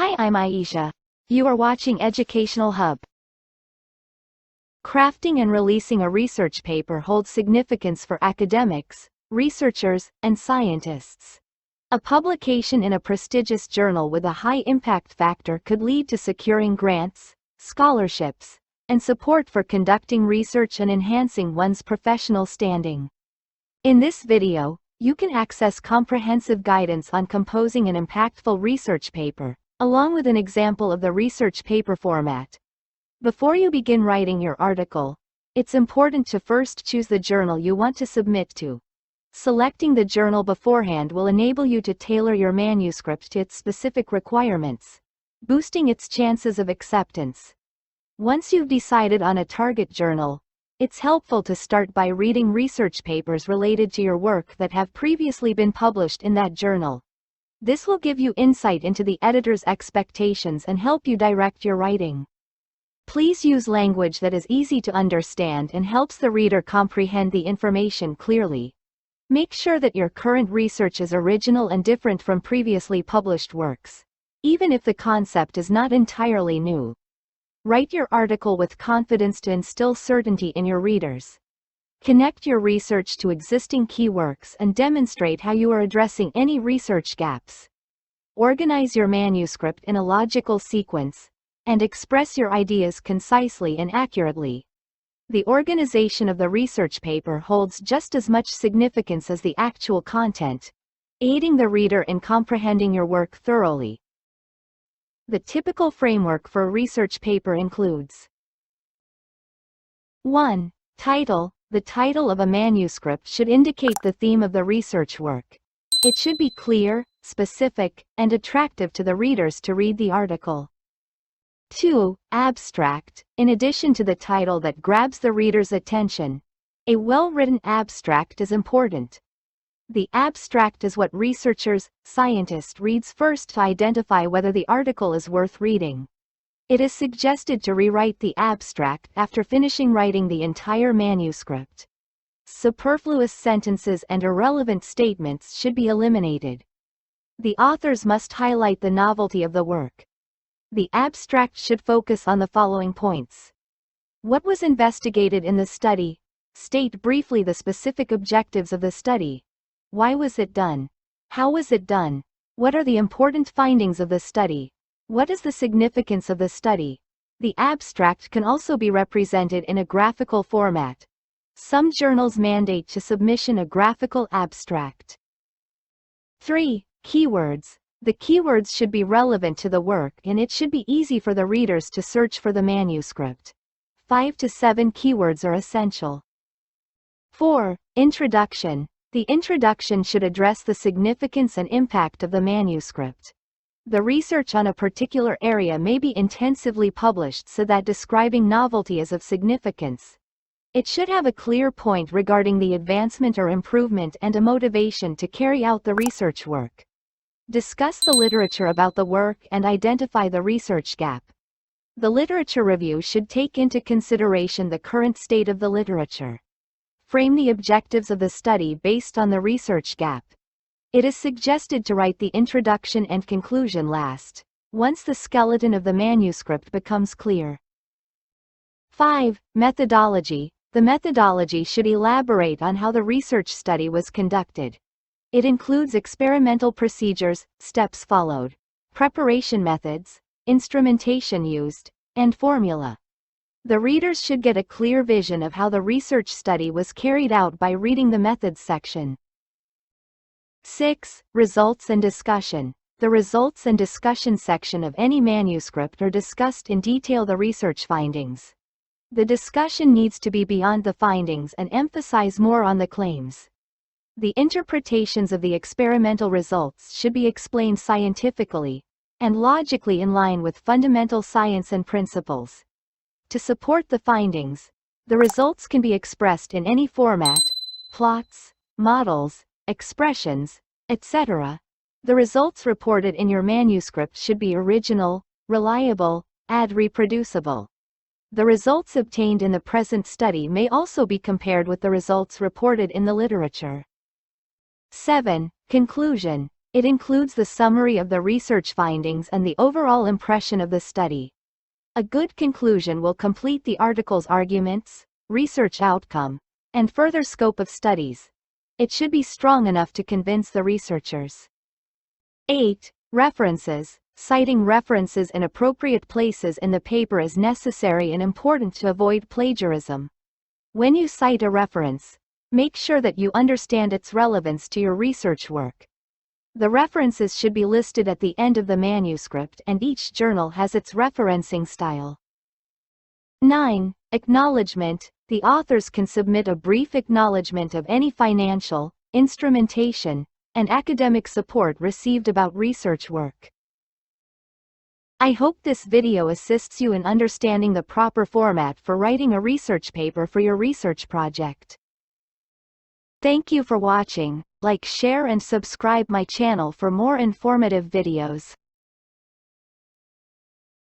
Hi, I'm Aisha. You are watching Educational Hub. Crafting and releasing a research paper holds significance for academics, researchers, and scientists. A publication in a prestigious journal with a high impact factor could lead to securing grants, scholarships, and support for conducting research and enhancing one's professional standing. In this video, you can access comprehensive guidance on composing an impactful research paper, along with an example of the research paper format. Before you begin writing your article, it's important to first choose the journal you want to submit to. Selecting the journal beforehand will enable you to tailor your manuscript to its specific requirements, boosting its chances of acceptance. Once you've decided on a target journal, it's helpful to start by reading research papers related to your work that have previously been published in that journal. This will give you insight into the editor's expectations and help you direct your writing. Please use language that is easy to understand and helps the reader comprehend the information clearly. Make sure that your current research is original and different from previously published works, even if the concept is not entirely new. Write your article with confidence to instill certainty in your readers. Connect your research to existing key works and demonstrate how you are addressing any research gaps. Organize your manuscript in a logical sequence, and express your ideas concisely and accurately. The organization of the research paper holds just as much significance as the actual content, aiding the reader in comprehending your work thoroughly. The typical framework for a research paper includes 1. Title. The title of a manuscript should indicate the theme of the research work. It should be clear, specific, and attractive to the readers to read the article. 2. Abstract. In addition to the title that grabs the reader's attention, a well-written abstract is important. The abstract is what scientists reads first to identify whether the article is worth reading. It is suggested to rewrite the abstract after finishing writing the entire manuscript. Superfluous sentences and irrelevant statements should be eliminated. The authors must highlight the novelty of the work. The abstract should focus on the following points. What was investigated in the study? State briefly the specific objectives of the study. Why was it done? How was it done? What are the important findings of the study? What is the significance of the study? The abstract can also be represented in a graphical format. Some journals mandate to submission a graphical abstract. 3. Keywords. The keywords should be relevant to the work and it should be easy for the readers to search for the manuscript. 5 to 7 keywords are essential. 4. Introduction. The introduction should address the significance and impact of the manuscript. The research on a particular area may be intensively published so that describing novelty is of significance. It should have a clear point regarding the advancement or improvement and a motivation to carry out the research work. Discuss the literature about the work and identify the research gap. The literature review should take into consideration the current state of the literature. Frame the objectives of the study based on the research gap. It is suggested to write the introduction and conclusion last, once the skeleton of the manuscript becomes clear. 5. Methodology. The methodology should elaborate on how the research study was conducted. It includes experimental procedures, steps followed, preparation methods, instrumentation used, and formula. The readers should get a clear vision of how the research study was carried out by reading the methods section. 6. Results and discussion. The results and discussion section of any manuscript are discussed in detail the research findings. The discussion needs to be beyond the findings and emphasize more on the claims. The interpretations of the experimental results should be explained scientifically and logically in line with fundamental science and principles. To support the findings, the results can be expressed in any format: plots, models, expressions, etc. The results reported in your manuscript should be original, reliable, and reproducible. The results obtained in the present study may also be compared with the results reported in the literature. 7. Conclusion. It includes the summary of the research findings and the overall impression of the study. A good conclusion will complete the article's arguments, research outcome, and further scope of studies. It should be strong enough to convince the researchers. 8. References. Citing references in appropriate places in the paper is necessary and important to avoid plagiarism. When you cite a reference, make sure that you understand its relevance to your research work. The references should be listed at the end of the manuscript, and each journal has its referencing style. 9. Acknowledgement. The authors can submit a brief acknowledgement of any financial, instrumentation, and academic support received about research work. I hope this video assists you in understanding the proper format for writing a research paper for your research project. Thank you for watching. Like, share and subscribe my channel for more informative videos.